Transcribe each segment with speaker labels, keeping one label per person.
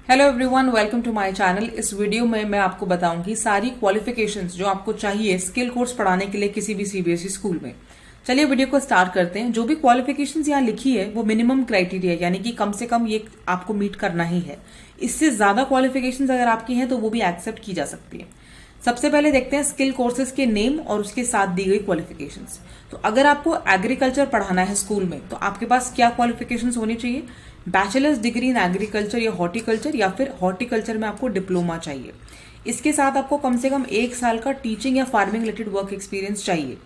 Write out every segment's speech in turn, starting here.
Speaker 1: Hello everyone, welcome to my channel. इस video में मैं आपको बताऊंगी सारी क्वालिफिकेशंस जो आपको चाहिए स्किल कोर्स पढ़ाने के लिए किसी भी सीबीएसई स्कूल में। चलिए वीडियो को स्टार्ट करते हैं। जो भी क्वालिफिकेशंस यहाँ लिखी है वो मिनिमम क्राइटेरिया, यानी कि कम से कम ये आपको मीट करना ही है। इससे ज्यादा क्वालिफिकेशंस अगर आपकी हैं तो वो भी एक्सेप्ट की जा सकती है। सबसे पहले देखते हैं स्किल कोर्सेज के नेम और उसके साथ दी गई क्वालिफिकेशंस। तो अगर आपको एग्रीकल्चर पढ़ाना है स्कूल में तो आपके पास क्या क्वालिफिकेशंस होनी चाहिए? बैचलर्स डिग्री इन एग्रीकल्चर या हॉर्टिकल्चर, या फिर हॉर्टिकल्चर में आपको डिप्लोमा चाहिए। इसके साथ आपको कम से कम 1 साल का टीचिंग या फार्मिंग रिलेटेड वर्क एक्सपीरियंस चाहिए।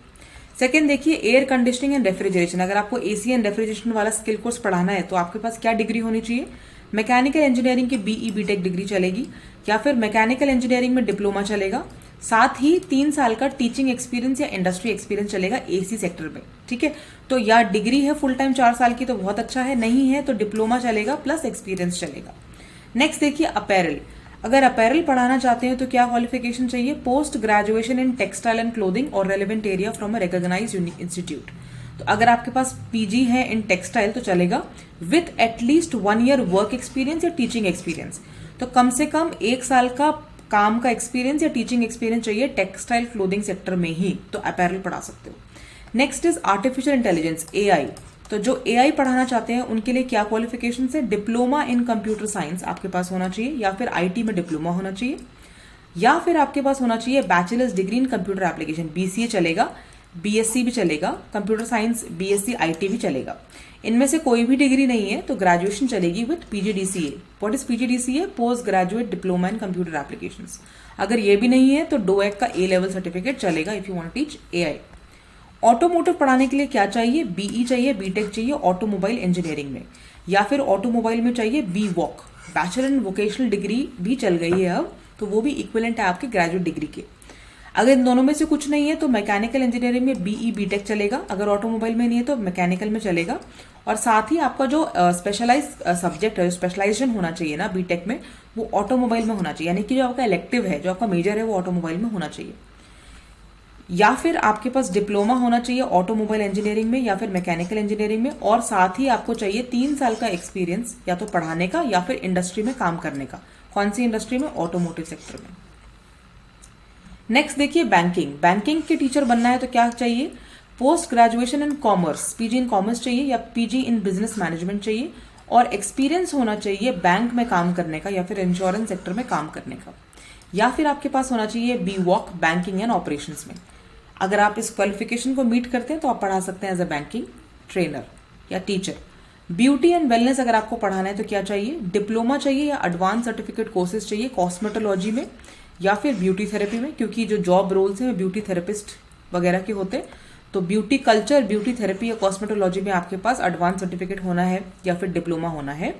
Speaker 1: सेकेंड देखिए, एयर कंडीशनिंग एंड रेफ्रिजरेशन। अगर आपको एसी एंड रेफ्रिजरेशन वाला स्किल कोर्स पढ़ाना है तो आपके पास क्या डिग्री होनी चाहिए? मैकेनिकल इंजीनियरिंग की बीई बीटेक डिग्री चलेगी, या फिर मैकेनिकल इंजीनियरिंग में डिप्लोमा चलेगा। साथ ही 3 साल का टीचिंग एक्सपीरियंस या इंडस्ट्री एक्सपीरियंस चलेगा एसी सेक्टर में। ठीक है, तो या डिग्री है फुल टाइम 4 साल की तो बहुत अच्छा है, नहीं है तो डिप्लोमा चलेगा प्लस एक्सपीरियंस चलेगा। नेक्स्ट देखिए अपैरल। अगर अपैरल पढ़ाना चाहते हैं तो क्या क्वालिफिकेशन चाहिए? Post graduation in textile and clothing और relevant area from a recognised institute. तो अगर आपके पास पीजी है इन टेक्सटाइल तो चलेगा, with at least 1 year work experience या टीचिंग एक्सपीरियंस। तो कम से कम 1 साल का काम का एक्सपीरियंस या टीचिंग एक्सपीरियंस चाहिए टेक्सटाइल क्लोथिंग सेक्टर में ही, तो अपैरल पढ़ा सकते हो। Next is artificial intelligence, AI. तो जो एआई पढ़ाना चाहते हैं उनके लिए क्या क्वालिफिकेशन है? डिप्लोमा इन कंप्यूटर साइंस आपके पास होना चाहिए, या फिर आईटी में डिप्लोमा होना चाहिए, या फिर आपके पास होना चाहिए बैचलर्स डिग्री इन कंप्यूटर एप्लीकेशन, बीसीए चलेगा, बीएससी भी चलेगा, कंप्यूटर साइंस बीएससी आईटी भी चलेगा। इनमें से कोई भी डिग्री नहीं है तो ग्रेजुएशन चलेगी with PGDCA. What is PGDCA? Post graduate diploma in computer applications. अगर ये भी नहीं है तो डोएक का ए लेवल सर्टिफिकेट चलेगा if you want teach AI. Automotive पढ़ाने के लिए क्या चाहिए? बीई चाहिए, बीटेक चाहिए ऑटोमोबाइल इंजीनियरिंग में, या फिर ऑटोमोबाइल में चाहिए B voc. Bachelor in vocational degree भी चल गई है अब, तो वो भी इक्विवेलेंट है आपके ग्रेजुएट डिग्री के। अगर इन दोनों में से कुछ नहीं है तो मैकेनिकल इंजीनियरिंग में बीई बीटेक चलेगा, अगर ऑटोमोबाइल में नहीं है तो मैकेनिकल में चलेगा। और साथ ही आपका जो स्पेशलाइज सब्जेक्ट है, स्पेशलाइजेशन होना चाहिए ना बीटेक में, वो ऑटोमोबाइल में होना चाहिए, यानी कि जो आपका इलेक्टिव है, जो आपका मेजर है, वो ऑटोमोबाइल में होना चाहिए। या फिर आपके पास डिप्लोमा होना चाहिए ऑटोमोबाइल इंजीनियरिंग में या फिर मैकेनिकल इंजीनियरिंग में, और साथ ही आपको चाहिए 3 साल का एक्सपीरियंस या तो पढ़ाने का या फिर इंडस्ट्री में काम करने का। कौन सी इंडस्ट्री में? ऑटोमोटिव सेक्टर में। नेक्स्ट देखिए बैंकिंग। बैंकिंग के टीचर बनना है तो क्या चाहिए? Post graduation in commerce, PG in commerce चाहिए या पीजी इन बिजनेस मैनेजमेंट चाहिए, और एक्सपीरियंस होना चाहिए बैंक में काम करने का या फिर इंश्योरेंस सेक्टर में काम करने का, या फिर आपके पास होना चाहिए B voc banking and operations में। अगर आप इस क्वालिफिकेशन को मीट करते हैं तो आप पढ़ा सकते हैं एज अ बैंकिंग ट्रेनर या टीचर। ब्यूटी एंड वेलनेस अगर आपको पढ़ाना है तो क्या चाहिए? डिप्लोमा चाहिए या एडवांस सर्टिफिकेट कोर्सेज चाहिए कॉस्मेटोलॉजी में या फिर ब्यूटी थेरेपी में, क्योंकि जो जॉब रोल्स हैं ब्यूटी थेरेपिस्ट वगैरह के होते हैं। तो ब्यूटी कल्चर, ब्यूटी थेरेपी या कॉस्मेटोलॉजी में आपके पास एडवांस सर्टिफिकेट होना है या फिर डिप्लोमा होना है,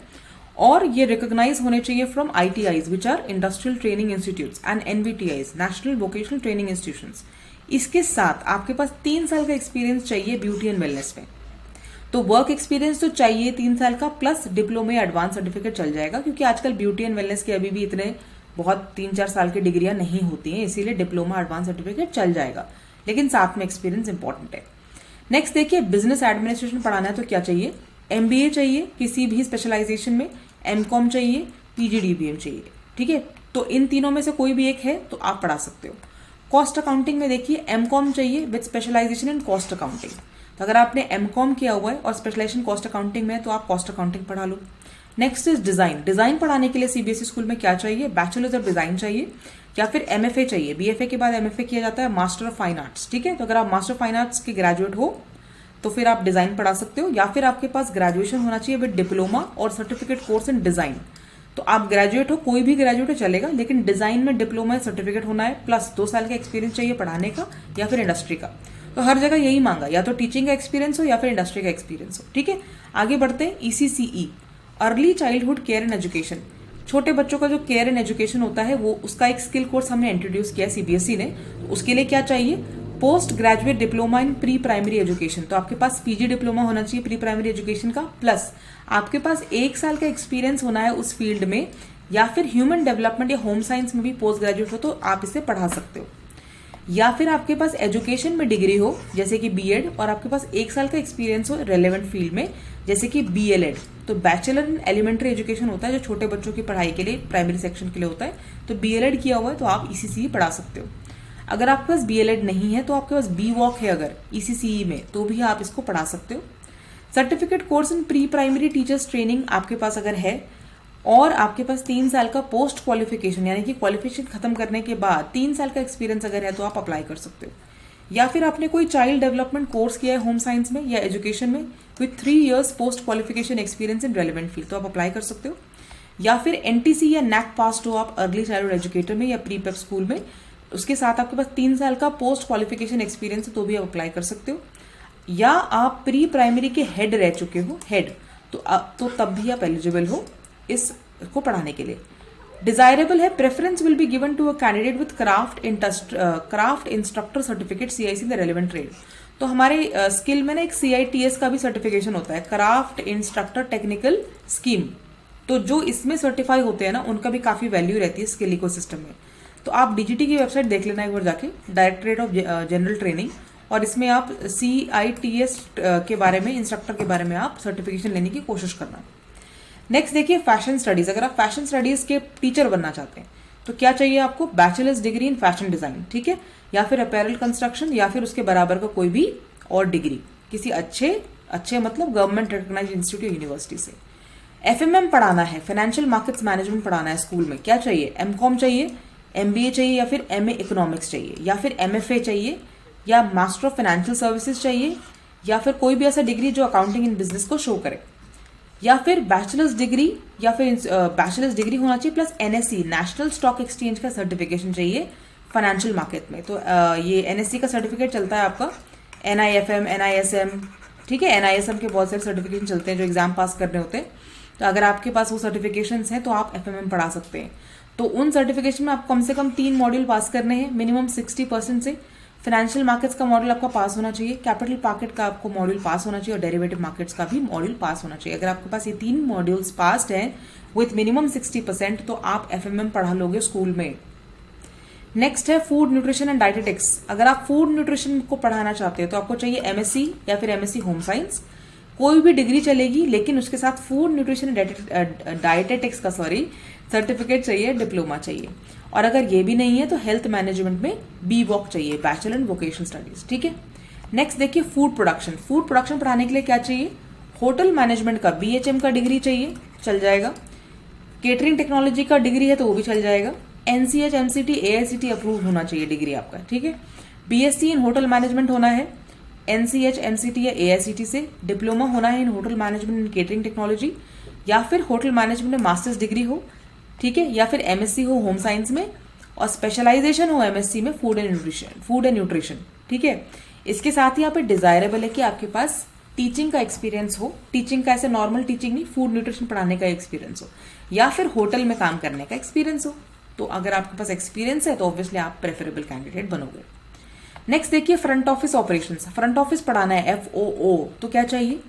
Speaker 1: और ये रिकॉग्नाइज होने चाहिए from ITIs which are industrial training institutes and NVTIs, national vocational training institutions. इसके साथ आपके पास 3 साल का एक्सपीरियंस चाहिए ब्यूटी एंड वेलनेस में। तो वर्क एक्सपीरियंस तो चाहिए 3 साल का, प्लस डिप्लोमा या एडवांस सर्टिफिकेट चल जाएगा, क्योंकि आजकल ब्यूटी एंड वेलनेस के अभी भी इतने बहुत 3-4 साल की डिग्रियां नहीं होती हैं, इसीलिए डिप्लोमा एडवांस सर्टिफिकेट चल जाएगा, लेकिन साथ में एक्सपीरियंस इंपॉर्टेंट है। नेक्स्ट देखिए बिजनेस एडमिनिस्ट्रेशन पढ़ाना है तो क्या चाहिए? एमबीए चाहिए किसी भी स्पेशलाइजेशन में, एमकॉम चाहिए, पीजीडीबीएम चाहिए। ठीक है, तो इन तीनों में से कोई भी एक है तो आप पढ़ा सकते हो। कॉस्ट अकाउंटिंग में देखिए एमकॉम चाहिए with specialisation in cost accounting. तो अगर आपने एमकॉम किया हुआ है और स्पेशलाइजेशन कॉस्ट अकाउंटिंग में है तो आप कॉस्ट अकाउंटिंग पढ़ा लो। Next is design. डिजाइन पढ़ाने के लिए सीबीएसई स्कूल में क्या चाहिए? बैचलर्स ऑफ डिजाइन चाहिए या फिर एमएफए चाहिए। बीएफए के बाद एमएफए किया जाता है मास्टर ऑफ फाइन आर्ट्स। ठीक है, तो अगर आप मास्टर ऑफ फाइन आर्ट्स के ग्रेजुएट हो तो फिर आप डिजाइन पढ़ा सकते हो, या फिर आपके पास ग्रेजुएशन होना चाहिए विद डिप्लोमा और सर्टिफिकेट कोर्स इन डिजाइन। तो आप ग्रेजुएट हो, कोई भी ग्रेजुएट हो चलेगा, लेकिन डिजाइन में डिप्लोमा सर्टिफिकेट होना है, प्लस 2 साल का एक्सपीरियंस चाहिए पढ़ाने का या फिर इंडस्ट्री का। तो हर जगह यही मांगा, या तो टीचिंग का एक्सपीरियंस हो या फिर इंडस्ट्री का एक्सपीरियंस हो। ठीक है, आगे बढ़ते हैं। ECCE, early childhood care and education. छोटे बच्चों का जो केयर एंड एजुकेशन होता है वो उसका एक स्किल कोर्स हमने इंट्रोड्यूस किया सीबीएसई ने। तो उसके लिए क्या चाहिए? Post graduate diploma in pre primary education. तो आपके पास पीजी डिप्लोमा होना चाहिए प्री प्राइमरी एजुकेशन का, प्लस आपके पास 1 साल का एक्सपीरियंस होना है उस फील्ड में, या फिर ह्यूमन डेवलपमेंट या होम साइंस में भी पोस्ट ग्रेजुएट हो तो आप इसे पढ़ा सकते हो। या फिर आपके पास एजुकेशन में डिग्री हो जैसे कि बीएड, और आपके पास 1 साल का एक्सपीरियंस हो रेलेवेंट फील्ड में जैसे कि बीएलएड, तो तो बैचलर इन एलिमेंट्री एजुकेशन होता है जो छोटे बच्चों की पढ़ाई के लिए प्राइमरी सेक्शन के लिए होता है। तो बीएलएड किया हुआ है तो आप ईसीसीई पढ़ा सकते हो। अगर आपके पास बीएलएड नहीं है तो आपके पास बी वॉक है अगर ईसीसीई में, तो भी आप इसको पढ़ा सकते हो। Certificate course in pre primary teachers training आपके पास अगर है और आपके पास 3 साल का पोस्ट क्वालिफिकेशन यानी कि क्वालिफिकेशन खत्म करने के बाद 3 साल का एक्सपीरियंस अगर है तो आप अप्लाई कर सकते हो। या फिर आपने कोई चाइल्ड डेवलपमेंट कोर्स किया है होम साइंस में या एजुकेशन में with 3 years post qualification experience in relevant field, तो आप अप्लाई कर सकते हो। या फिर एनटीसी या नैक पास हो आप अर्ली चाइल्डहुड एजुकेटर में या प्री पेप स्कूल में, उसके साथ आपके पास 3 साल का पोस्ट क्वालिफिकेशन एक्सपीरियंस है तो भी आप अप्लाई कर सकते हो। या आप प्री प्राइमरी के हेड रह चुके हो, हेड, तो तब भी आप एलिजिबल हो इसको पढ़ाने के लिए। डिजायरेबल है, preference will be given to a candidate with craft instructor certificate CIC in the relevant trade. तो हमारे स्किल में ना एक सीआईटीएस का भी सर्टिफिकेशन होता है, क्राफ्ट इंस्ट्रक्टर टेक्निकल स्कीम। तो जो इसमें सर्टिफाई होते हैं ना उनका भी काफी वैल्यू रहती है स्किल इकोसिस्टम में। तो आप डीजीटी की वेबसाइट देख लेना एक बार जाके, डायरेक्टरेट ऑफ जनरल ट्रेनिंग, और इसमें आप सीआईटीएस के बारे में, इंस्ट्रक्टर के बारे में आप सर्टिफिकेशन लेने की कोशिश करना। नेक्स्ट देखिए फैशन स्टडीज। अगर आप फैशन स्टडीज के टीचर बनना चाहते हैं तो क्या चाहिए आपको? Bachelors degree in fashion design, ठीक है, या फिर अपैरल कंस्ट्रक्शन या फिर उसके बराबर का कोई भी और डिग्री किसी अच्छे मतलब गवर्नमेंट रिकॉग्नाइज्ड इंस्टीट्यूट यूनिवर्सिटी से। एफएमएम पढ़ाना है, फाइनेंशियल मार्केट्स मैनेजमेंट पढ़ाना है स्कूल में, क्या चाहिए? एमकॉम चाहिए, एमबीए चाहिए, या फिर एमए इकोनॉमिक्स चाहिए, या फिर एमएफए चाहिए, या मास्टर ऑफ फाइनेंशियल सर्विसेज चाहिए, या फिर कोई भी ऐसा डिग्री जो अकाउंटिंग इन बिजनेस को शो करे, या फिर बैचलर्स डिग्री, या फिर बैचलर्स डिग्री होना चाहिए plus NSC national stock exchange का सर्टिफिकेशन चाहिए फाइनेंशियल मार्केट में। तो ये एनएससी का सर्टिफिकेट चलता है आपका, एनआईएफएम, एनआईएसएम, ठीक है, एनआईएसएम के बहुत सारे सर्टिफिकेशन चलते हैं जो एग्जाम पास करने होते हैं। तो अगर आपके पास वो सर्टिफिकेशंस हैं तो आप एफएमएम पढ़ा सकते हैं। तो उन सर्टिफिकेशन में आप कम से कम 3 मॉड्यूल पास करने हैं, मिनिमम 60% से। फाइनेंशियल मार्केट्स का मॉड्यूल आपका पास होना चाहिए, कैपिटल मार्केट का आपको मॉड्यूल पास होना चाहिए, और डेरिवेटिव मार्केट्स का भी मॉड्यूल पास होना चाहिए। अगर आपके पास ये 3 मॉड्यूल्स पास्ड हैं विथ मिनिमम 60% तो आप एफएमएम पढ़ा लोगे स्कूल में। नेक्स्ट है फूड न्यूट्रिशन एंड डाइटेटिक्स। अगर आप फूड न्यूट्रिशन को पढ़ाना चाहते हैं तो आपको चाहिए एमएससी या फिर एमएससी होम साइंस, कोई भी डिग्री चलेगी, लेकिन उसके साथ फूड न्यूट्रिशन डाइटेटिक्स का सर्टिफिकेट चाहिए, डिप्लोमा चाहिए। और अगर ये भी नहीं है तो हेल्थ मैनेजमेंट में बी वॉक चाहिए, बैचलर इन वोकेशनल स्टडीज, ठीक है। नेक्स्ट देखिए फूड प्रोडक्शन। फूड प्रोडक्शन पढ़ाने के लिए क्या चाहिए? होटल मैनेजमेंट का बीएचएम का डिग्री चाहिए, चल जाएगा। केटरिंग टेक्नोलॉजी का डिग्री है तो वो भी चल जाएगा। एनसीएच, एमसीटी, एआईसीटी अप्रूव होना चाहिए डिग्री आपका, ठीक है। बीएससी इन होटल मैनेजमेंट होना है एनसीएच, एमसीटी या एआईसीटी से। डिप्लोमा होना है इन होटल मैनेजमेंट इन केटरिंग टेक्नोलॉजी, या फिर होटल मैनेजमेंट में मास्टर्स डिग्री हो, ठीक है, या फिर एमएससी हो होम साइंस में, और स्पेशलाइजेशन हो एमएससी में फूड एंड न्यूट्रिशन, ठीक है। इसके साथ ही यहाँ पे डिजायरेबल है कि आपके पास टीचिंग का एक्सपीरियंस हो, टीचिंग का ऐसे नॉर्मल टीचिंग नहीं, फूड न्यूट्रिशन पढ़ाने का एक्सपीरियंस हो, या फिर होटल में काम करने का एक्सपीरियंस हो। तो अगर आपके पास एक्सपीरियंस है तो ऑब्वियसली आप प्रेफरेबल कैंडिडेट बनोगे। नेक्स्ट देखिए front office operations. Front office पढ़ाना है एफओओ, तो क्या चाहिए?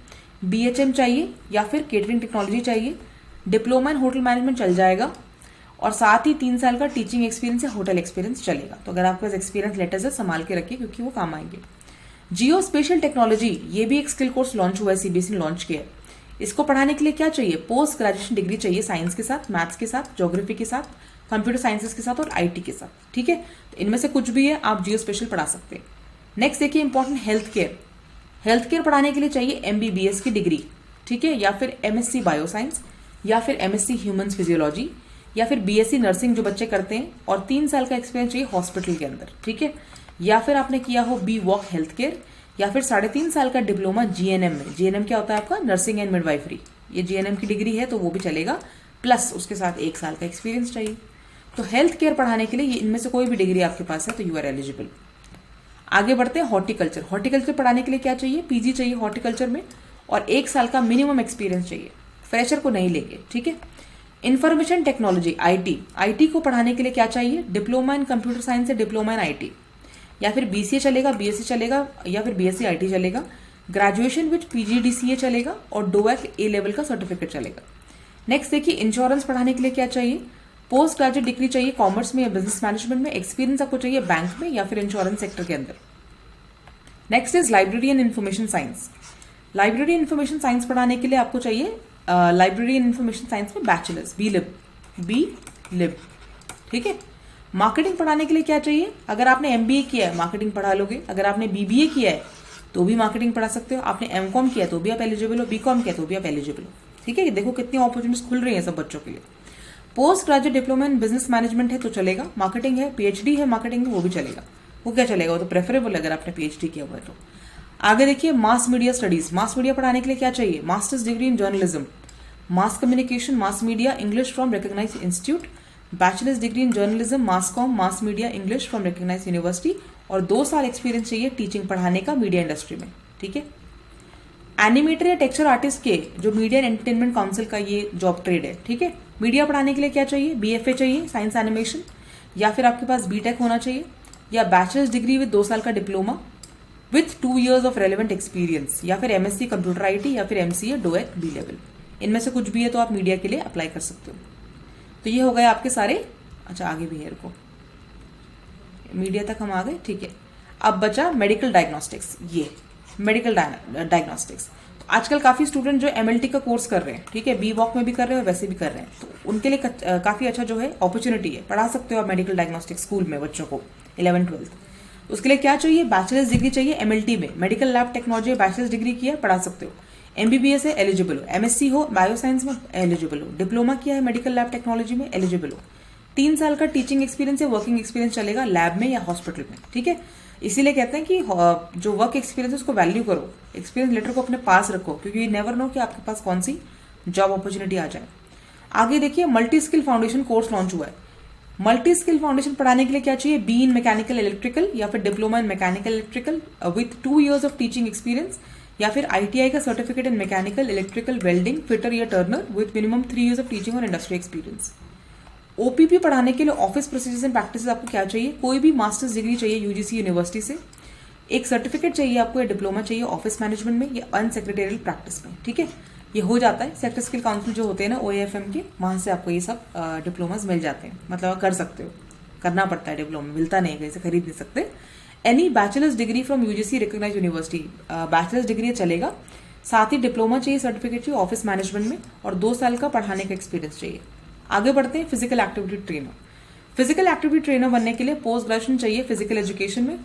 Speaker 1: बीएचएम चाहिए या फिर केटरिंग टेक्नोलॉजी चाहिए। डिप्लोमा इन होटल मैनेजमेंट चल जाएगा, और साथ ही 3 साल का टीचिंग एक्सपीरियंस या होटल एक्सपीरियंस चलेगा। तो अगर आपके पास एक्सपीरियंस लेटर्स है संभाल के रखिए क्योंकि वो काम आएंगे। जियो स्पेशल टेक्नोलॉजी, ये भी एक स्किल कोर्स लॉन्च हुआ है, सीबीएसई ने लॉन्च किया है। इसको पढ़ाने के लिए क्या चाहिए? पोस्ट ग्रेजुएशन डिग्री चाहिए, साइंस के साथ, मैथ्स के साथ, ज्योग्राफी के साथ, कंप्यूटर साइंसेस के साथ और आईटी के साथ, ठीक है। तो इनमें से कुछ भी है, आप जियो स्पेशल पढ़ा सकते हैं। नेक्स्ट देखिए important health care. Health care पढ़ाने के लिए चाहिए एमबीबीएस की डिग्री, ठीक है, या फिर एमएससी बायो साइंस, या फिर एमएससी ह्यूमन्स फिजियोलॉजी, या फिर बीएससी नर्सिंग जो बच्चे करते हैं, और 3 साल का एक्सपीरियंस चाहिए हॉस्पिटल के अंदर, ठीक है। या फिर आपने किया हो बी वॉक हेल्थ केयर, या फिर 3.5 साल का डिप्लोमा जीएनएम में। जीएनएम क्या होता है आपका? Nursing and midwifery. ये जीएनएम की डिग्री है तो वो भी चलेगा, प्लस उसके साथ 1 साल का एक्सपीरियंस चाहिए। तो हेल्थ केयर पढ़ाने के लिए इनमें से कोई भी डिग्री आपके पास है तो यू आर एलिजिबल। आगे बढ़ते हैं हॉर्टिकल्चर। हॉर्टिकल्चर पढ़ाने के लिए क्या चाहिए? पीजी चाहिए हॉर्टिकल्चर में, और 1 साल का मिनिमम एक्सपीरियंस चाहिए, फ्रेशर को नहीं लेंगे, ठीक है। इंफॉर्मेशन टेक्नोलॉजी आईटी को पढ़ाने के लिए क्या चाहिए? डिप्लोमा इन कंप्यूटर साइंस या डिप्लोमा इन आईटी, या फिर बीसीए चलेगा, बीएससी चलेगा, या फिर बीएससी आईटी चलेगा। ग्रेजुएशन विद पीजीडीसीए चलेगा, और डोएक ए लेवल का सर्टिफिकेट चलेगा। नेक्स्ट देखिए इंश्योरेंस पढ़ाने के लिए क्या चाहिए? पोस्ट ग्रेजुएट डिग्री चाहिए कॉमर्स में या बिजनेस मैनेजमेंट में। एक्सपीरियंस आपको चाहिए बैंक में या फिर इंश्योरेंस सेक्टर के अंदर। Next is library and information science. Library information science पढ़ाने के लिए आपको चाहिए लाइब्रेरी एंड इंफॉर्मेशन साइंस में बैचलर्स, बी लिब। ठीक है। मार्केटिंग पढ़ाने के लिए क्या चाहिए? अगर आपने एमबीए किया है मार्केटिंग पढ़ा लोगे, अगर आपने बीबीए किया है तो भी मार्केटिंग पढ़ा सकते हो, आपने एमकॉम किया तो भी आप एलिजिबल हो, बीकॉम किया तो भी आप एलिजिबल हो। ठीक है। देखो कितनी अपॉर्चुनिटीज खुल रही है सब बच्चों के लिए। Post graduate diploma in business management है तो चलेगा, मार्केटिंग है, पीएचडी है मार्केटिंग में वो भी चलेगा। वो क्या चलेगा? वो तो प्रेफरेबल अगर आपने पीएचडी किया हुआ है तो। आगे देखिए mass media studies. Mass media पढ़ाने के लिए क्या चाहिए? Masters degree in journalism, mass communication, mass media, English from recognised institute, bachelors degree in journalism, mass comm, mass media, English from recognised university, और 2 साल एक्सपीरियंस चाहिए टीचिंग पढ़ाने का मीडिया इंडस्ट्री में। ठीक है। एनिमेटर या टेक्सचर आर्टिस्ट के जो मीडिया एंड एंटरटेनमेंट काउंसिल का ये जॉब ट्रेड है। ठीक है। मीडिया पढ़ाने के लिए क्या चाहिए? बीएफए चाहिए साइंस एनिमेशन, या फिर आपके पास बीटेक होना चाहिए, या बैचलर्स डिग्री विद 2 साल का diploma with 2 years of relevant experience, या फिर एमएससी कंप्यूटर आईटी, या फिर एमसीए डोएक बी लेवल। इनमें से कुछ भी है तो आप मीडिया के लिए अप्लाई कर सकते हो। तो ये हो गए आपके सारे। अच्छा आगे भी है, रुको, मीडिया तक हम आ गए। ठीक है। अब बचा मेडिकल डायग्नोस्टिक्स। ये मेडिकल डायग्नोस्टिक्स आजकल काफी स्टूडेंट जो एमएलटी का कोर्स कर रहे हैं, ठीक है, बी वॉक में भी कर रहे हैं और वैसे भी कर रहे हैं, तो उनके लिए काफी अच्छा जो है अपॉर्चुनिटी है। पढ़ा सकते हो आप मेडिकल डायग्नोस्टिक्स स्कूल में बच्चों को 11th-12th। उसके लिए क्या चाहिए? बैचलर्स डिग्री चाहिए एमएलटी में, medical lab technology bachelors degree किया पढ़ा सकते हो, एमबीबीएस है एलिजिबल हो, एमएससी हो बायो साइंस में एलिजिबल हो, डिप्लोमा किया है मेडिकल लैब टेक्नोलॉजी में एलिजिबल हो, 3 साल का टीचिंग एक्सपीरियंस या वर्किंग एक्सपीरियंस चलेगा लैब में या हॉस्पिटल में। ठीक है। इसीलिए कहते हैं कि जो वर्क एक्सपीरियंस है उसको वैल्यू करो, एक्सपीरियंस लेटर को अपने पास रखो, क्योंकि यू नेवर नो कि आपके पास कौन सी जॉब अपॉर्चुनिटी आ जाए। आगे देखिए multi skill foundation course launch हुआ है। मल्टी स्किल फाउंडेशन पढ़ाने के लिए क्या चाहिए? बी इन मैकेनिकल इलेक्ट्रिकल, या फिर diploma in mechanical electrical with 2 years of teaching experience, या फिर आईटीआई का certificate in mechanical electrical welding fitter या turner with minimum 3 years of teaching और इंडस्ट्री एक्सपीरियंस। ओपीपी पढ़ाने के लिए ऑफिस प्रोसीजर्स एंड प्रैक्टिसेस आपको क्या चाहिए? कोई भी मास्टर्स डिग्री चाहिए यूजीसी यूनिवर्सिटी से, एक सर्टिफिकेट चाहिए आपको या डिप्लोमा चाहिए ऑफिस मैनेजमेंट में या अनसेक्रेटेरियल प्रैक्टिस में। ठीक है। ये हो जाता है सेक्टर स्किल काउंसिल जो होते हैं ना ओएएफएम के, वहां से आपको ये सब डिप्लोमास मिल जाते हैं, मतलब कर सकते हो, करना पड़ता है डिप्लोमा, मिलता नहीं है, कहीं से खरीद नहीं सकते। Any bachelors degree from UGC recognised university, bachelors degree चलेगा, साथ ही डिप्लोमा चाहिए, सर्टिफिकेट चाहिए ऑफिस मैनेजमेंट में, और 2 साल का पढ़ाने का एक्सपीरियंस चाहिए। आगे बढ़ते हैं physical activity trainer. Physical activity trainer बनने के लिए पोस्ट ग्रेजुएशन चाहिए फिजिकल एजुकेशन में,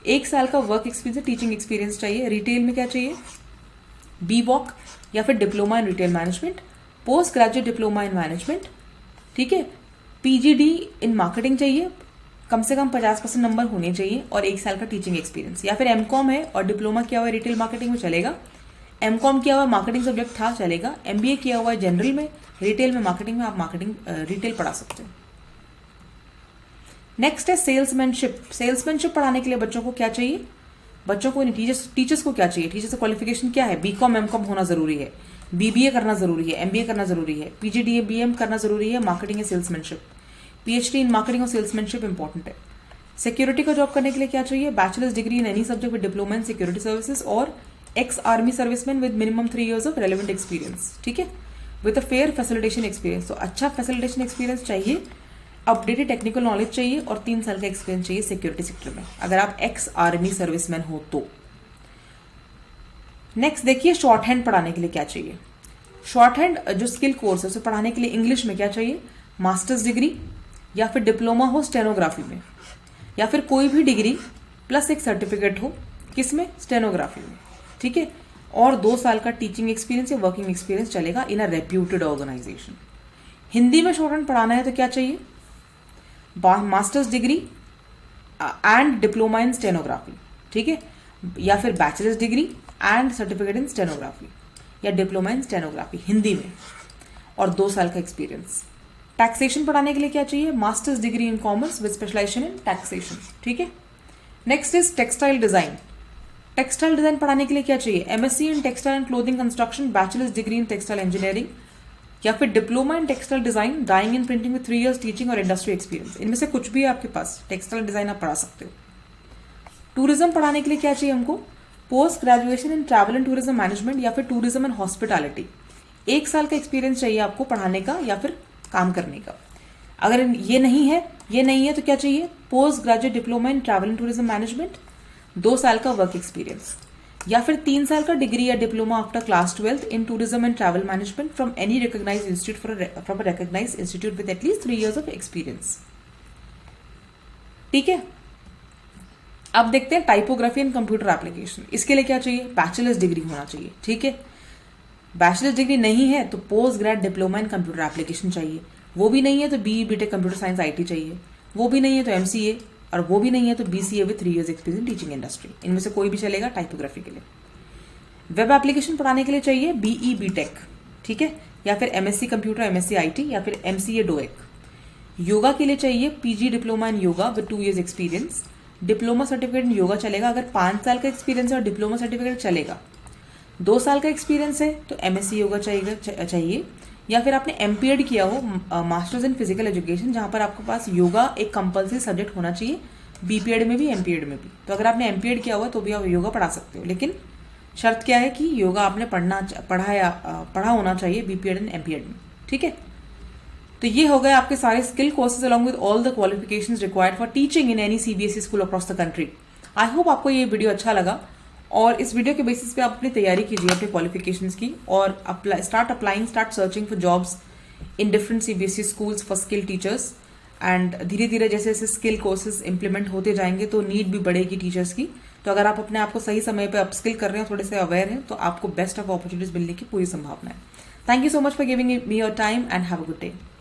Speaker 1: 1 साल का वर्क एक्सपीरियंस टीचिंग एक्सपीरियंस चाहिए। रिटेल में क्या चाहिए? बी वॉक या फिर diploma in retail management, post graduate diploma in management. ठीक है। पीजीडी इन मार्केटिंग चाहिए, कम से कम 50% नंबर होने चाहिए, और 1 साल का टीचिंग एक्सपीरियंस। या फिर एमकॉम है और डिप्लोमा किया हुआ है रिटेल मार्केटिंग में चलेगा, एमकॉम किया हुआ मार्केटिंग सब्जेक्ट था चलेगा, एमबीए किया हुआ है जनरल में, रिटेल में मार्केटिंग में आप मार्केटिंग रिटेल पढ़ा सकते हो। नेक्स्ट है सेल्समैनशिप। सेल्समैनशिप पढ़ाने के लिए बच्चों को क्या चाहिए? बच्चों को टीचर्स को क्या चाहिए? टीचर्स का क्वालिफिकेशन क्या है? बीकॉम एमकॉम होना जरूरी है, बीबीए करना जरूरी है, एमबीए करना जरूरी है, पीजीडीए बीएम करना जरूरी है, मार्केटिंग या सेल्समैनशिप, पीएचडी इन मार्केटिंग और सेल्समैनशिप इंपॉर्टेंट है। सिक्योरिटी का जॉब करने के लिए क्या चाहिए? Bachelors degree in any subject with diploma in security services, और ex army serviceman with minimum 3 years of relevant experience. ठीक है। With a fair facilitation experience, तो अच्छा फैसिलिटेशन एक्सपीरियंस चाहिए, अपडेटेड टेक्निकल नॉलेज चाहिए, और 3 साल का एक्सपीरियंस चाहिए सिक्योरिटी सेक्टर में, अगर आप एक्स आर्मी सर्विसमैन हो तो। नेक्स्ट देखिए शॉर्ट हैंड पढ़ाने के लिए क्या चाहिए? शॉर्ट हैंड जो स्किल कोर्स है उसे पढ़ाने के लिए इंग्लिश में क्या चाहिए? मास्टर्स डिग्री या फिर डिप्लोमा हो स्टेनोग्राफी में, या फिर कोई भी डिग्री प्लस एक सर्टिफिकेट हो, किसमें? स्टेनोग्राफी में। ठीक है। और 2 साल का टीचिंग एक्सपीरियंस या वर्किंग एक्सपीरियंस चलेगा इन अ रेप्यूटेड ऑर्गेनाइजेशन। हिंदी में शॉर्ट हैंड पढ़ाना है तो क्या चाहिए? Masters degree and diploma in stenography. ठीक है। या फिर bachelors degree and certificate in stenography, या डिप्लोमा इन स्टेनोग्राफी हिंदी में, और 2 साल का एक्सपीरियंस। टैक्सेशन पढ़ाने के लिए क्या चाहिए? Masters degree in commerce with specialisation in taxation. ठीक है। Next is textile design. Textile design पढ़ाने के लिए क्या चाहिए? MSc in textile and clothing construction, bachelors degree in textile engineering, या फिर diploma in textile design, dyeing in printing में 3 years टीचिंग और इंडस्ट्री एक्सपीरियंस। इनमें से कुछ भी है आपके पास, टेक्सटाइल डिजाइन आप पढ़ा सकते हो। टूरिज्म पढ़ाने के लिए क्या चाहिए हमको? Post graduation in travel and tourism management, या फिर टूरिज्म एंड हॉस्पिटैलिटी। 1 साल का एक्सपीरियंस चाहिए आपको पढ़ाने का या फिर काम करने का। अगर ये नहीं है तो क्या चाहिए? Post graduate diploma in travel and tourism management, 2 साल का वर्क एक्सपीरियंस। या फिर 3 साल का डिग्री या diploma after class 12 in tourism and travel management from any recognised institute from a recognised institute with at least 3 years of experience. ठीक है, अब देखते हैं टाइपोग्राफी एंड कंप्यूटर एप्लीकेशन। इसके लिए क्या चाहिए? बैचलर्स डिग्री होना चाहिए। ठीक है, बैचलर्स डिग्री नहीं है तो post grade diploma in computer application चाहिए। वो भी नहीं है तो BE BTech computer science IT चाहिए। वो भी नहीं है तो MCA, और वो भी नहीं है तो BCA with 3 years experience teaching industry. इनमें से कोई भी चलेगा टाइपोग्राफी के लिए। वेब एप्लीकेशन पढ़ाने के लिए चाहिए BE BTech, ठीक है, या फिर MSc कंप्यूटर MSc IT या फिर MCA DOEC। योगा के लिए चाहिए PG diploma in yoga with 2 years experience. Diploma certificate in yoga चलेगा अगर 5 साल का एक्सपीरियंस है, और डिप्लोमा सर्टिफिकेट चलेगा। 2 साल का एक्सपीरियंस है तो MSc योगा चाहिए, या फिर आपने MPED किया हो, मास्टर्स इन फिजिकल एजुकेशन, जहां पर आपके पास योगा एक कंपल्सरी सब्जेक्ट होना चाहिए, BPED में भी MPED में भी। तो अगर आपने MPED किया हुआ है तो भी आप योगा पढ़ा सकते हो, लेकिन शर्त क्या है कि योगा आपने पढ़ा होना चाहिए BPED एंड MPED में। ठीक है, तो ये हो गए आपके सारे skill courses along with all the qualifications required for teaching in any CBSE school across the country. I hope आपको ये वीडियो अच्छा लगा, और इस वीडियो के बेसिस पे आप अपनी तैयारी कीजिए अपने क्वालिफिकेशंस की, और start searching for jobs in different CBSE schools for skill teachers. And धीरे धीरे जैसे जैसे स्किल कोर्सेज इंप्लीमेंट होते जाएंगे तो नीड भी बढ़ेगी टीचर्स की। तो अगर आप अपने आप को सही समय पे अपस्किल कर रहे हैं, थोड़े से अवेयर हैं, तो आपको बेस्ट ऑफ अपॉर्चुनिटीज मिलने की पूरी संभावना है। Thank you so much for giving me your time and have a good day.